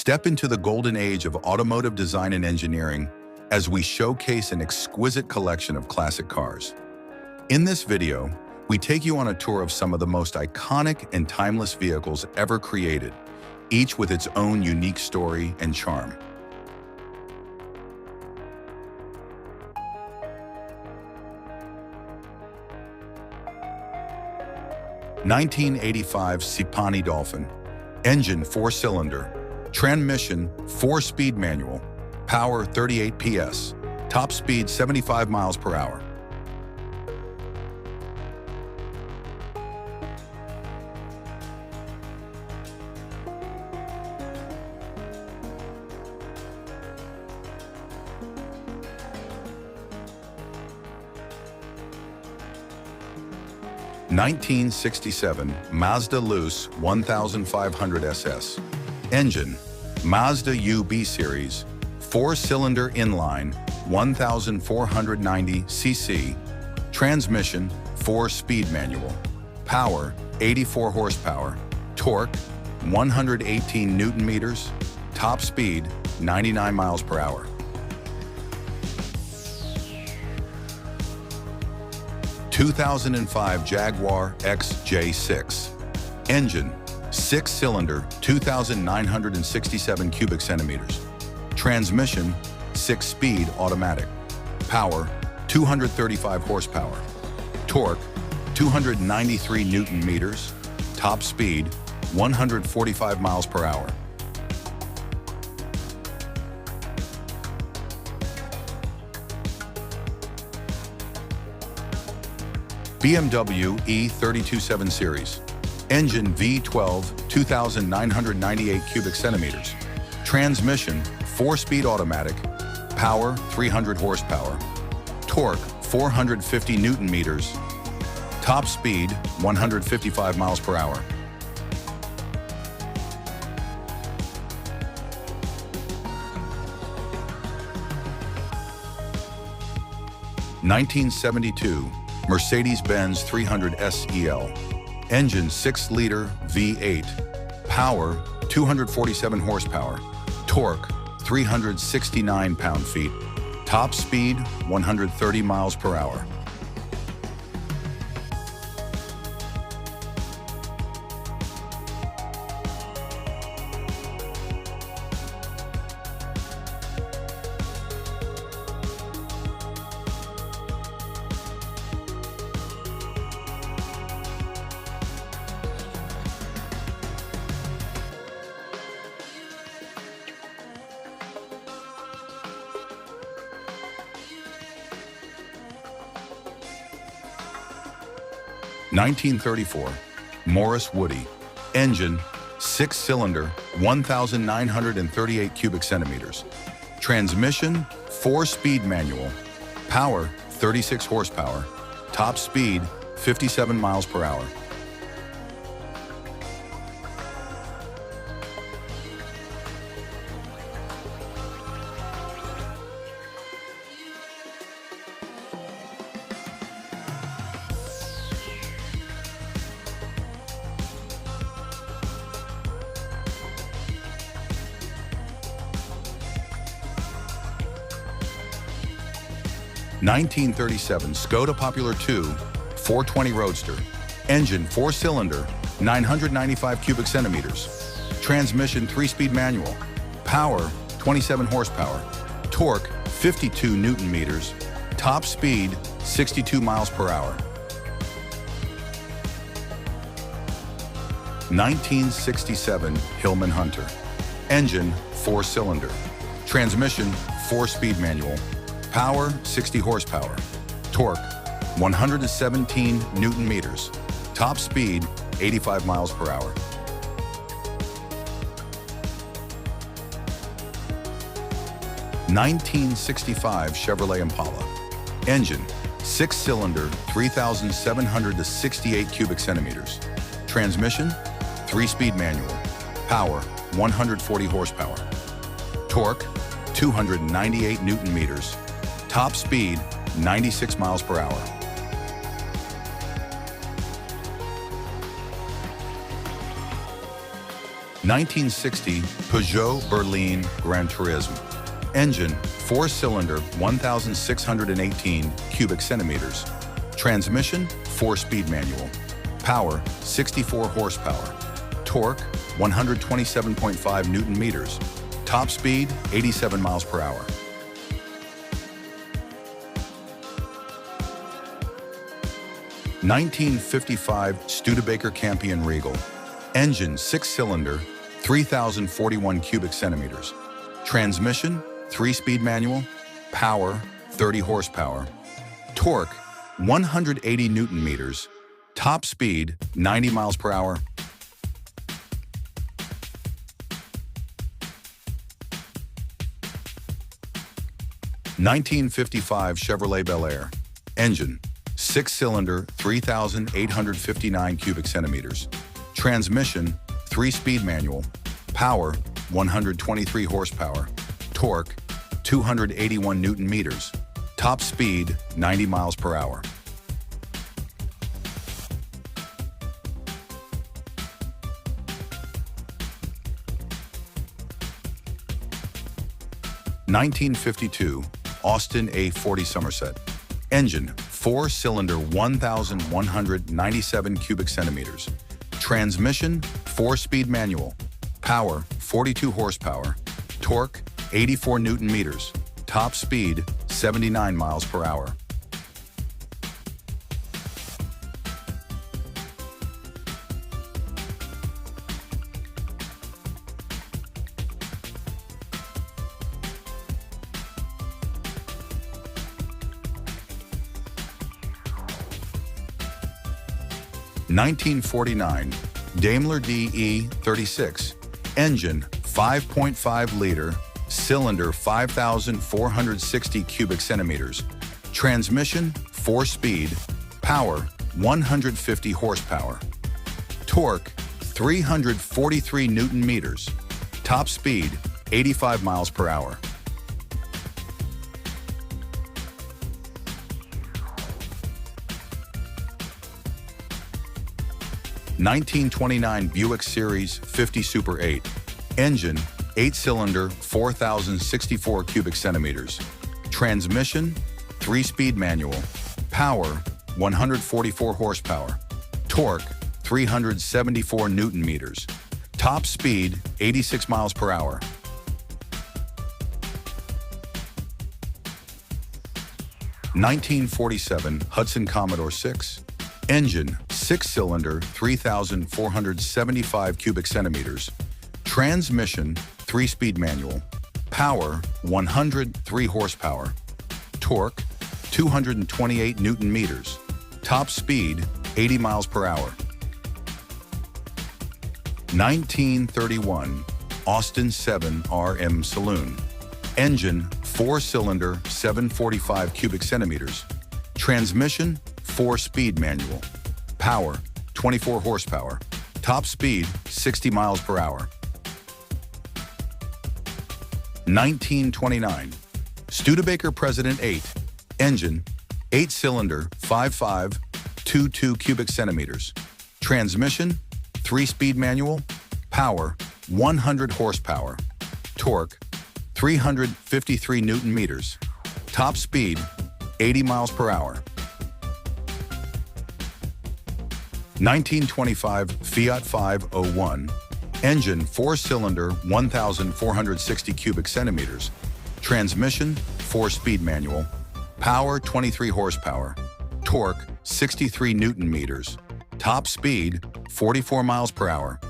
Step into the golden age of automotive design and engineering as we showcase an exquisite collection of classic cars. In this video, we take you on a tour of some of the most iconic and timeless vehicles ever created, each with its own unique story and charm. (1985) Sipani Dolphin. Engine 4-cylinder. Transmission 4-speed manual. Power 38 PS. Top speed 75 miles per hour. (1967) Mazda Luce 1500 SS. Engine Mazda UB series. 4-cylinder inline 1490 cc. Transmission 4-speed manual. Power 84 horsepower. Torque 118 Newton meters. Top speed 99 miles per hour. 2005 Jaguar XJ6. Engine 6-cylinder 2,967 cubic centimeters. Transmission 6-speed automatic. Power 235 horsepower. Torque 293 Newton meters. Top speed 145 miles per hour. BMW E32 7 Series. Engine V12 2,998 cubic centimeters. Transmission 4-speed automatic. Power 300 horsepower. Torque 450 Newton meters. Top speed 155 miles per hour. (1972) Mercedes Benz 300 SEL. Engine 6-liter V8. Power 247 horsepower. Torque 369 pound-feet. Top speed 130 miles per hour. (1934) Morris Woody. Engine 6-cylinder 1,938 cubic centimeters. Transmission 4-speed manual. Power 36 horsepower. Top speed 57 miles per hour. (1937) Skoda Popular 2 420 RoadSter. Engine 4-cylinder 995 cubic centimeters. Transmission 3-speed manual. Power 27 horsepower. Torque 52 Newton meters. Top speed 62 miles per hour. 1967 Hillman Hunter. Engine 4-cylinder. Transmission 4-speed manual. Power 60 horsepower. Torque 117 Newton meters. Top speed 85 miles per hour. (1965) Chevrolet Impala. Engine 6-cylinder 3,768 cubic centimeters. Transmission 3-speed manual. Power 140 horsepower. Torque 298 Newton meters. Top speed 96 miles per hour. 1960 Peugeot Berline Gran Turismo. Engine, 4-cylinder, 1,618 cubic centimeters. Transmission, 4-speed manual. Power, 64 horsepower. Torque, 127.5 Newton meters. Top speed, 87 miles per hour. (1955) Studebaker Campion Regal. Engine, 6-cylinder, 3,041 cubic centimeters. Transmission, 3-speed manual. Power, 30 horsepower. Torque, 180 Newton meters. Top speed, 90 miles per hour. (1955) Chevrolet Bel Air. Engine, 6-cylinder, 3,859 cubic centimeters. Transmission, 3-speed manual. Power, 123 horsepower. Torque, 281 Newton meters. Top speed, 90 miles per hour. (1952) Austin A40 Somerset. Engine, 4-cylinder, 1,197 cubic centimeters. Transmission, 4-speed manual. Power, 42 horsepower. Torque, 84 Newton meters. Top speed, 79 miles per hour. (1949) Daimler E32. Engine, 5.5-liter, cylinder, 5,460 cubic centimeters. Transmission, 4-speed. Power, 150 horsepower. Torque, 343 Newton meters. Top speed, 85 miles per hour. (1929) Buick Series 50 Super 8. Engine, 8-cylinder, 4,064 cubic centimeters. Transmission, 3-speed manual. Power, 144 horsepower. Torque, 374 Newton meters. Top speed, 86 miles per hour. (1947) Hudson Commodore 6. Engine, 6-cylinder, 3,475 cubic centimeters. Transmission, 3-speed manual. Power, 103 horsepower. Torque, 228 Newton meters. Top speed, 80 miles per hour. 1931 Austin 7 RM Saloon. Engine, 4-cylinder, 745 cubic centimeters. Transmission, 4-speed manual. Power, 24 horsepower. Top speed, 60 miles per hour. 1929 Studebaker President 8. Engine, 8-cylinder, 5522 cubic centimeters. Transmission, 3-speed manual. Power, 100 horsepower. Torque, 353 Newton meters. Top speed, 80 miles per hour. 1925 Fiat 501. Engine, 4-cylinder, 1,460 cubic centimeters. Transmission, 4-speed manual. Power, 23 horsepower. Torque, 63 Newton meters. Top speed, 44 miles per hour.